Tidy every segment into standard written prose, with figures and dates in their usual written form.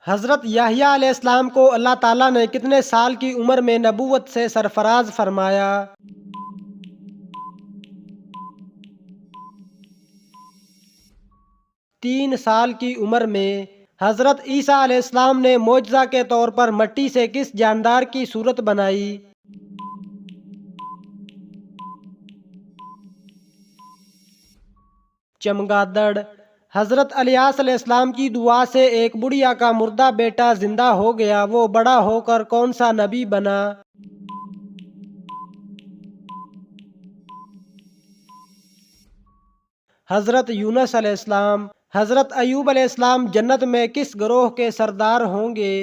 حضرت یحییٰ علیہ السلام کو اللہ تعالیٰ نے کتنے سال کی عمر میں نبوت سے سرفراز فرمایا؟ 3 سال کی عمر میں حضرت عیسیٰ علیہ السلام نے معجزہ کے طور پر مٹی سے کس جاندار کی صورت بنائی؟ چمگادڑ۔ حضرت الیاس علیہ السلام کی دعا سے ایک بڑھیا کا مردہ بیٹا زندہ ہو گیا، وہ بڑا ہو کر کون سا نبی بنا؟ حضرت یونس علیہ السلام۔ حضرت ایوب علیہ السلام جنت میں کس گروہ کے سردار ہوں گے؟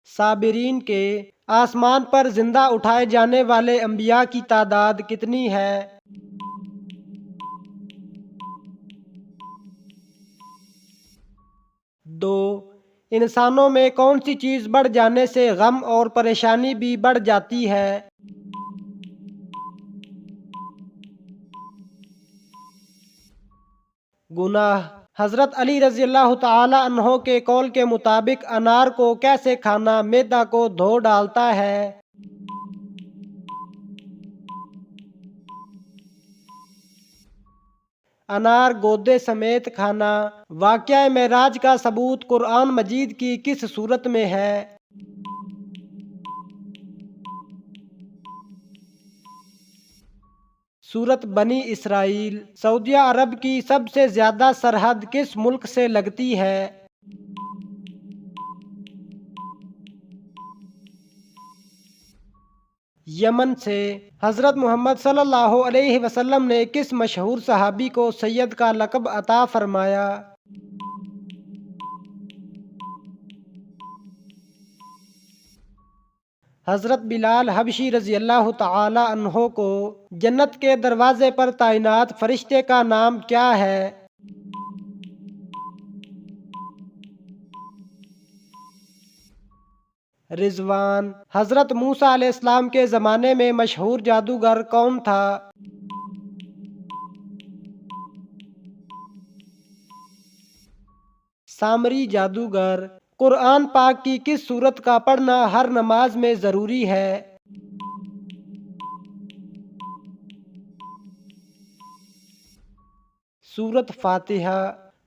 صابرین کے۔ آسمان پر زندہ اٹھائے جانے والے انبیاء کی تعداد کتنی ہے؟ 2۔ انسانوں میں کون سی چیز بڑھ جانے سے غم اور پریشانی بھی بڑھ جاتی ہے؟ گناہ۔ حضرت علی رضی اللہ تعالی عنہ کے قول کے مطابق انار کو کیسے کھانا معدہ کو دھو ڈالتا ہے؟ انار گودے سمیت کھانا۔ واقعہ معراج کا ثبوت قرآن مجید کی کس سورت میں ہے؟ سورت بنی اسرائیل۔ سعودیہ عرب کی سب سے زیادہ سرحد کس ملک سے لگتی ہے؟ یمن سے۔ حضرت محمد صلی اللہ علیہ وسلم نے کس مشہور صحابی کو سید کا لقب عطا فرمایا؟ حضرت بلال حبشی رضی اللہ تعالی عنہ کو جنت کے دروازے پر تعینات فرشتے کا نام کیا ہے؟ رضوان۔ حضرت موسیٰ علیہ السلام کے زمانے میں مشہور جادوگر کون تھا؟ سامری جادوگر۔ قرآن پاک کی کس سورت کا پڑھنا ہر نماز میں ضروری ہے؟ سورت فاتحہ۔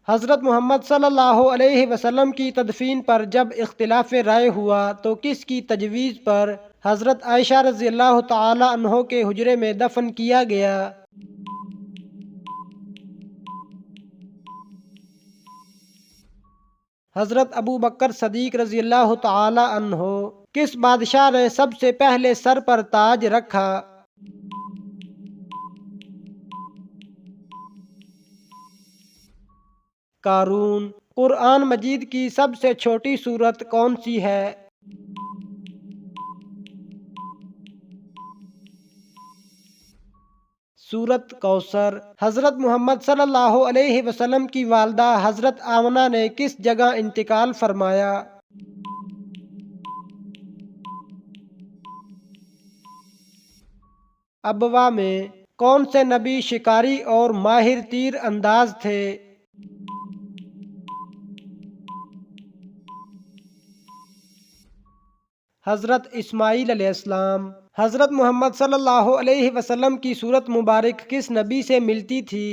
حضرت محمد صلی اللہ علیہ وسلم کی تدفین پر جب اختلاف رائے ہوا تو کس کی تجویز پر حضرت عائشہ رضی اللہ تعالی عنہ کے حجرے میں دفن کیا گیا؟ حضرت ابو بکر صدیق رضی اللہ تعالی عنہ۔ کس بادشاہ نے سب سے پہلے سر پر تاج رکھا؟ قارون۔ قرآن مجید کی سب سے چھوٹی سورت کون سی ہے؟ سورت کوثر۔ حضرت محمد صلی اللہ علیہ وسلم کی والدہ حضرت آمنہ نے کس جگہ انتقال فرمایا؟ ابوا میں۔ کون سے نبی شکاری اور ماہر تیر انداز تھے؟ حضرت اسماعیل علیہ السلام۔ حضرت محمد صلی اللہ علیہ وسلم کی صورت مبارک کس نبی سے ملتی تھی؟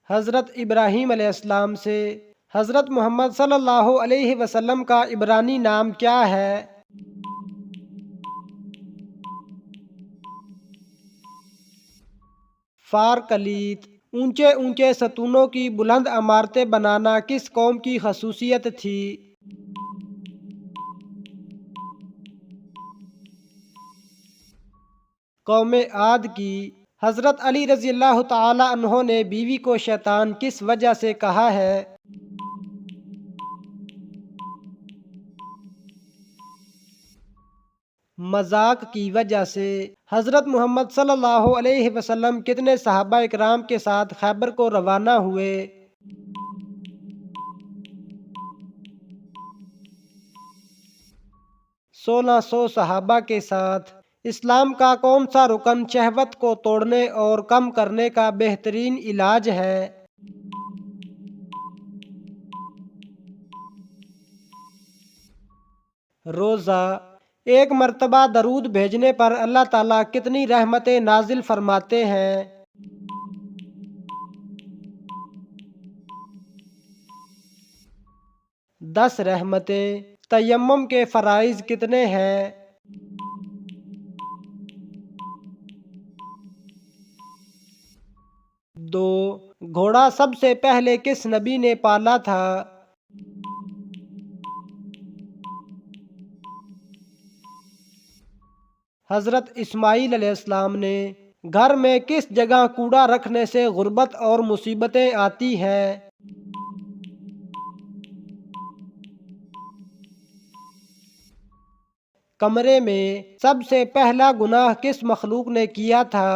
حضرت ابراہیم علیہ السلام سے۔ حضرت محمد صلی اللہ علیہ وسلم کا عبرانی نام کیا ہے؟ فارکلیت۔ اونچے اونچے ستونوں کی بلند عمارتیں بنانا کس قوم کی خصوصیت تھی؟ قوم عاد کی۔ حضرت علی رضی اللہ تعالی عنہ نے بیوی کو شیطان کس وجہ سے کہا ہے؟ مذاق کی وجہ سے۔ حضرت محمد صلی اللہ علیہ وسلم کتنے صحابہ اکرام کے ساتھ خیبر کو روانہ ہوئے؟ 1600 صحابہ کے ساتھ اسلام کا کون سا رکن شہوت کو توڑنے اور کم کرنے کا بہترین علاج ہے؟ روزہ۔ ایک مرتبہ درود بھیجنے پر اللہ تعالیٰ کتنی رحمتیں نازل فرماتے ہیں؟ 10 رحمتیں۔ تیمم کے فرائض کتنے ہیں؟ 2۔ گھوڑا سب سے پہلے کس نبی نے پالا تھا؟ حضرت اسماعیل علیہ السلام نے۔ گھر میں کس جگہ کوڑا رکھنے سے غربت اور مصیبتیں آتی ہیں؟ کمرے میں سب سے پہلا گناہ کس مخلوق نے کیا تھا؟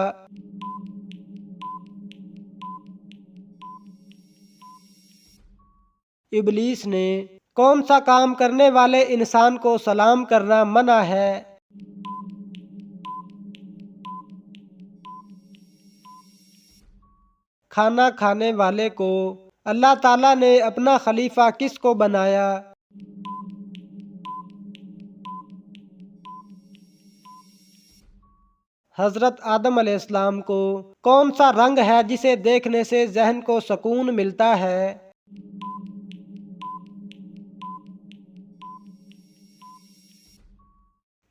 ابلیس نے۔ کون سا کام کرنے والے انسان کو سلام کرنا منع ہے؟ کھانا کھانے والے کو۔ اللہ تعالیٰ نے اپنا خلیفہ کس کو بنایا؟ حضرت آدم علیہ السلام کو۔ کون سا رنگ ہے جسے دیکھنے سے ذہن کو سکون ملتا ہے؟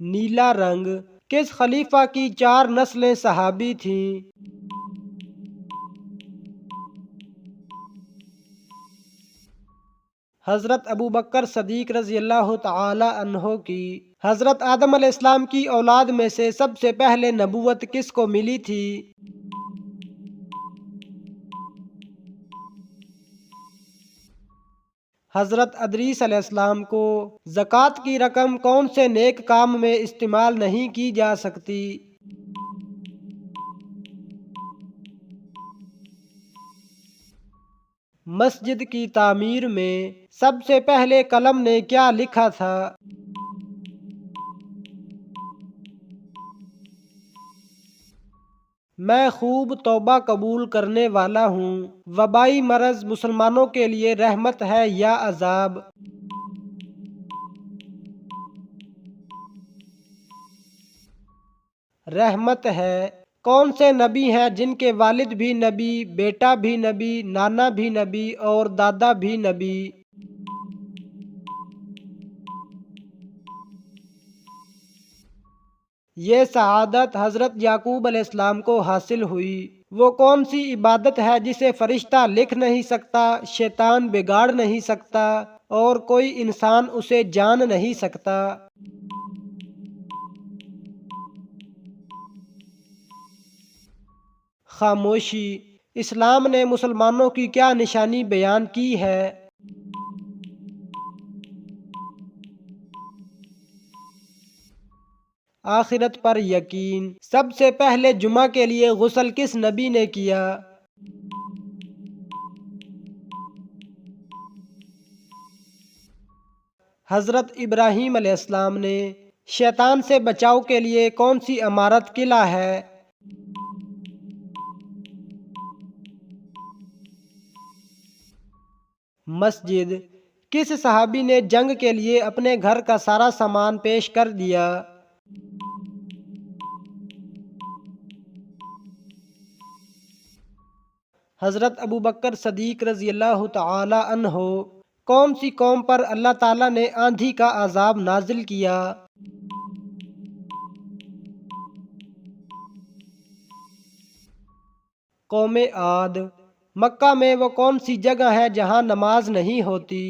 نیلا رنگ۔ کس خلیفہ کی 4 نسلیں صحابی تھیں؟ حضرت ابوبکر صدیق رضی اللہ تعالی عنہ کی۔ حضرت آدم علیہ السلام کی اولاد میں سے سب سے پہلے نبوت کس کو ملی تھی؟ حضرت ادریس علیہ السلام کو۔ زکوٰۃ کی رقم کون سے نیک کام میں استعمال نہیں کی جا سکتی؟ مسجد کی تعمیر میں سب سے پہلے قلم نے کیا لکھا تھا؟ میں خوب توبہ قبول کرنے والا ہوں۔ وبائی مرض مسلمانوں کے لیے رحمت ہے یا عذاب؟ رحمت ہے۔ کون سے نبی ہیں جن کے والد بھی نبی، بیٹا بھی نبی، نانا بھی نبی اور دادا بھی نبی؟ یہ سعادت حضرت یعقوب علیہ السلام کو حاصل ہوئی۔ وہ کون سی عبادت ہے جسے فرشتہ لکھ نہیں سکتا، شیطان بگاڑ نہیں سکتا اور کوئی انسان اسے جان نہیں سکتا؟ خاموشی۔ اسلام نے مسلمانوں کی کیا نشانی بیان کی ہے؟ آخرت پر یقین۔ سب سے پہلے جمعہ کے لیے غسل کس نبی نے کیا؟ حضرت ابراہیم علیہ السلام نے۔ شیطان سے بچاؤ کے لیے کون سی عمارت قلعہ ہے؟ مسجد۔ کس صحابی نے جنگ کے لیے اپنے گھر کا سارا سامان پیش کر دیا؟ حضرت ابوبکر صدیق رضی اللہ تعالی عنہ۔ کون سی قوم پر اللہ تعالیٰ نے آندھی کا عذاب نازل کیا؟ قوم عاد۔ مکہ میں وہ کون سی جگہ ہے جہاں نماز نہیں ہوتی؟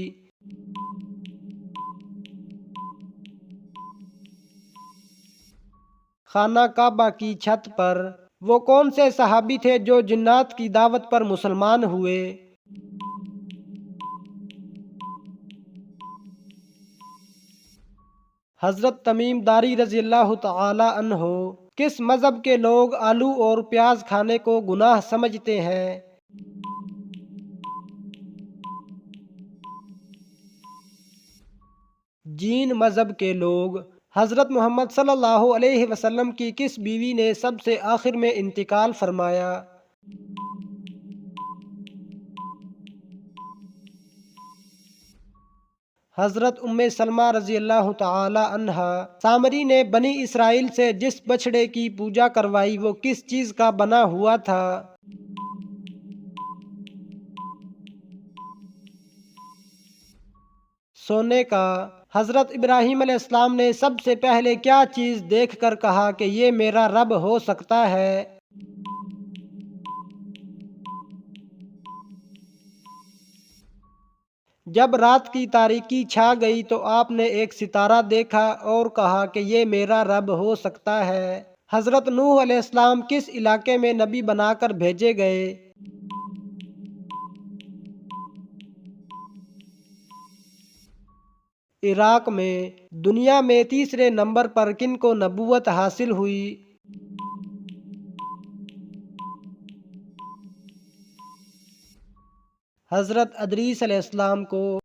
خانہ کعبہ کی چھت پر۔ وہ کون سے صحابی تھے جو جنات کی دعوت پر مسلمان ہوئے؟ حضرت تمیم داری رضی اللہ تعالی عنہ۔ کس مذہب کے لوگ آلو اور پیاز کھانے کو گناہ سمجھتے ہیں؟ جین مذہب کے لوگ۔ حضرت محمد صلی اللہ علیہ وسلم کی کس بیوی نے سب سے آخر میں انتقال فرمایا؟ حضرت ام سلمہ رضی اللہ تعالی عنہا۔ سامری نے بنی اسرائیل سے جس بچھڑے کی پوجا کروائی وہ کس چیز کا بنا ہوا تھا؟ سونے کا۔ حضرت ابراہیم علیہ السلام نے سب سے پہلے کیا چیز دیکھ کر کہا کہ یہ میرا رب ہو سکتا ہے؟ جب رات کی تاریکی چھا گئی تو آپ نے ایک ستارہ دیکھا اور کہا کہ یہ میرا رب ہو سکتا ہے۔ حضرت نوح علیہ السلام کس علاقے میں نبی بنا کر بھیجے گئے؟ عراق میں۔ دنیا میں تیسرے نمبر پر کن کو نبوت حاصل ہوئی؟ حضرت ادریس علیہ السلام کو۔